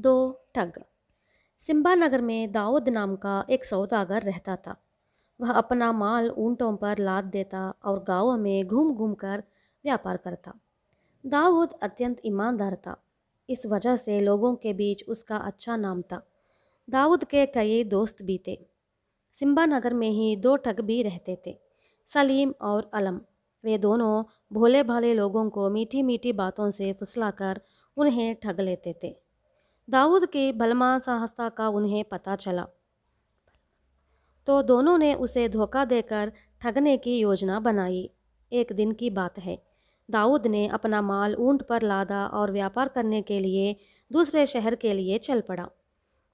दो ठग। सिम्बा नगर में दाऊद नाम का एक सौदागर रहता था। वह अपना माल ऊंटों पर लाद देता और गांवों में घूम घूम कर व्यापार करता। दाऊद अत्यंत ईमानदार था। इस वजह से लोगों के बीच उसका अच्छा नाम था। दाऊद के कई दोस्त भी थे। सिम्बा नगर में ही दो ठग भी रहते थे, सलीम और अलम। वे दोनों भोले भाले लोगों को मीठी मीठी बातों से फुसलाकर उन्हें ठग लेते थे। दाऊद की बलमा साहसता का उन्हें पता चला तो दोनों ने उसे धोखा देकर ठगने की योजना बनाई। एक दिन की बात है। दाऊद ने अपना माल ऊंट पर लादा और व्यापार करने के लिए दूसरे शहर के लिए चल पड़ा।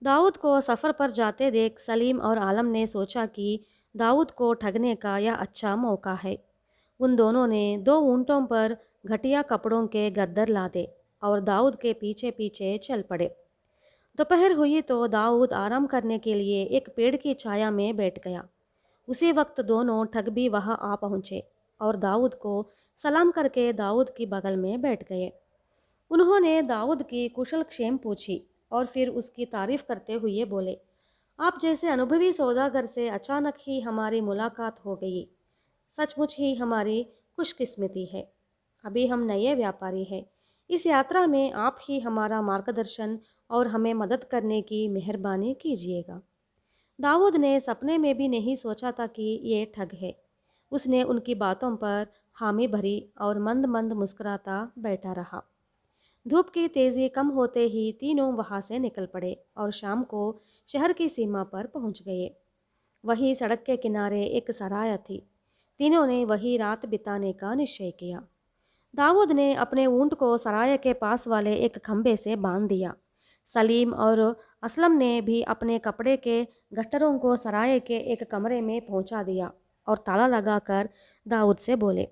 दाऊद को सफ़र पर जाते देख सलीम और आलम ने सोचा कि दाऊद को ठगने का यह अच्छा मौका है। उन दोनों ने दो ऊंटों पर घटिया कपड़ों के गद्दर लादे और दाऊद के पीछे पीछे चल पड़े। दोपहर हुई तो दाऊद आराम करने के लिए एक पेड़ की छाया में बैठ गया। उसी वक्त दोनों ठग भी वहां आ पहुंचे और दाऊद को सलाम करके दाऊद की बगल में बैठ गए। उन्होंने दाऊद की कुशल क्षेम पूछी और फिर उसकी तारीफ करते हुए बोले, आप जैसे अनुभवी सौदागर से अचानक ही हमारी मुलाकात हो गई। सचमुच ही हमारी खुशकिस्मती है। अभी हम नए व्यापारी हैं। इस यात्रा में आप ही हमारा मार्गदर्शन और हमें मदद करने की मेहरबानी कीजिएगा। दाऊद ने सपने में भी नहीं सोचा था कि ये ठग है। उसने उनकी बातों पर हामी भरी और मंद मंद मुस्कुराता बैठा रहा। धूप की तेज़ी कम होते ही तीनों वहाँ से निकल पड़े और शाम को शहर की सीमा पर पहुँच गए। वहीं सड़क के किनारे एक सराय थी। तीनों ने वही रात बिताने का निश्चय किया। दाऊद ने अपने ऊंट को सराय के पास वाले एक खंभे से बांध दिया। सलीम और असलम ने भी अपने कपड़े के गट्टरों को सराय के एक कमरे में पहुंचा दिया और ताला लगाकर दाऊद से बोले,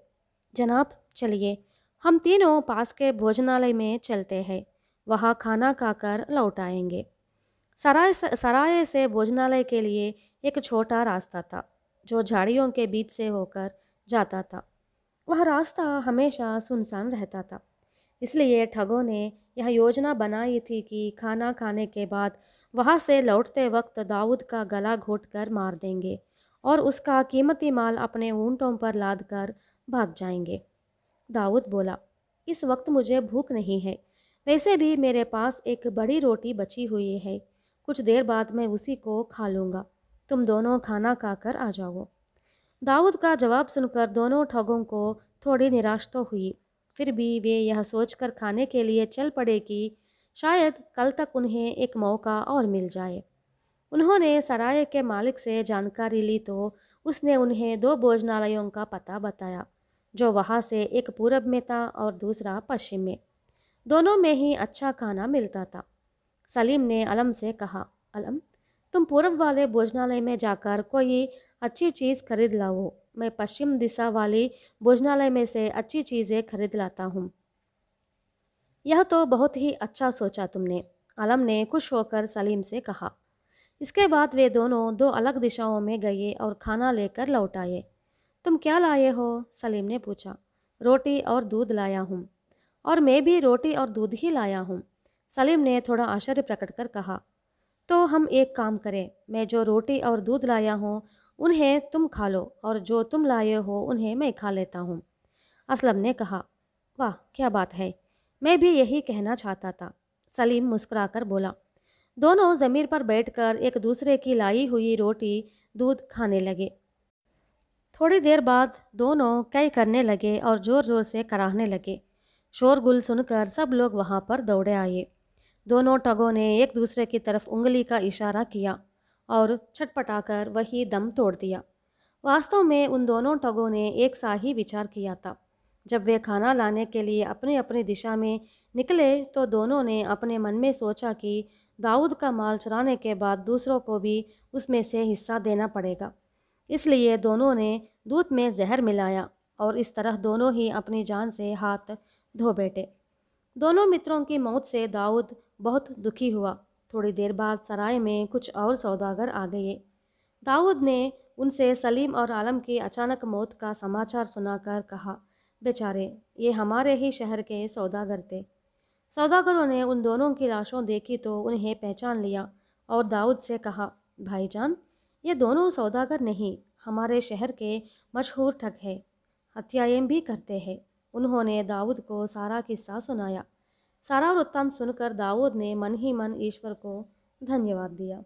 जनाब चलिए, हम तीनों पास के भोजनालय में चलते हैं। वहाँ खाना खाकर लौट आएंगे। सराय से भोजनालय के लिए एक छोटा रास्ता था जो झाड़ियों के बीच से होकर जाता था। वह रास्ता हमेशा सुनसान रहता था, इसलिए ठगों ने यह योजना बनाई थी कि खाना खाने के बाद वहाँ से लौटते वक्त दाऊद का गला घोंटकर मार देंगे और उसका कीमती माल अपने ऊँटों पर लाद कर भाग जाएंगे। दाऊद बोला, इस वक्त मुझे भूख नहीं है। वैसे भी मेरे पास एक बड़ी रोटी बची हुई है। कुछ देर बाद मैं उसी को खा लूँगा। तुम दोनों खाना खाकर आ जाओ। दाऊद का जवाब सुनकर दोनों ठगों को थोड़ी निराश तो हुई। फिर भी वे यह सोचकर खाने के लिए चल पड़े कि शायद कल तक उन्हें एक मौका और मिल जाए। उन्होंने सराय के मालिक से जानकारी ली तो उसने उन्हें दो भोजनालयों का पता बताया, जो वहाँ से एक पूरब में था और दूसरा पश्चिम में। दोनों में ही अच्छा खाना मिलता था। सलीम ने अलम से कहा, अलम, तुम पूरब वाले भोजनालय में जाकर कोई अच्छी चीज़ खरीद लाओ। मैं पश्चिम दिशा वाली भोजनालय में से अच्छी चीज़ें खरीद लाता हूँ। यह तो बहुत ही अच्छा सोचा तुमने, आलम ने खुश होकर सलीम से कहा। इसके बाद वे दोनों दो अलग दिशाओं में गए और खाना लेकर लौट आए। तुम क्या लाए हो? सलीम ने पूछा। रोटी और दूध लाया हूँ। और मैं भी रोटी और दूध ही लाया हूँ, सलीम ने थोड़ा आश्चर्य प्रकट कर कहा। तो हम एक काम करें, मैं जो रोटी और दूध लाया हूँ उन्हें तुम खा लो और जो तुम लाए हो उन्हें मैं खा लेता हूँ। असलम ने कहा, वाह क्या बात है, मैं भी यही कहना चाहता था। सलीम मुस्कुराकर बोला। दोनों ज़मीन पर बैठकर एक दूसरे की लाई हुई रोटी दूध खाने लगे। थोड़ी देर बाद दोनों कई करने लगे और ज़ोर ज़ोर से कराहने लगे। शोरगुल सुनकर सब लोग वहाँ पर दौड़े आए। दोनों ठगों ने एक दूसरे की तरफ उंगली का इशारा किया और छटपटाकर वही दम तोड़ दिया। वास्तव में उन दोनों ठगों ने एक सा ही विचार किया था। जब वे खाना लाने के लिए अपनी अपनी दिशा में निकले तो दोनों ने अपने मन में सोचा कि दाऊद का माल चुराने के बाद दूसरों को भी उसमें से हिस्सा देना पड़ेगा। इसलिए दोनों ने दूध में जहर मिलाया और इस तरह दोनों ही अपनी जान से हाथ धो बैठे। दोनों मित्रों की मौत से दाऊद बहुत दुखी हुआ। थोड़ी देर बाद सराय में कुछ और सौदागर आ गए। दाऊद ने उनसे सलीम और आलम की अचानक मौत का समाचार सुनाकर कहा, बेचारे, ये हमारे ही शहर के सौदागर थे। सौदागरों ने उन दोनों की लाशों देखी तो उन्हें पहचान लिया और दाऊद से कहा, भाईजान, ये दोनों सौदागर नहीं, हमारे शहर के मशहूर ठग हैं, हत्याएं भी करते हैं। उन्होंने दाऊद को सारा किस्सा सुनाया। सारा वृत्तांत सुनकर दाऊद ने मन ही मन ईश्वर को धन्यवाद दिया।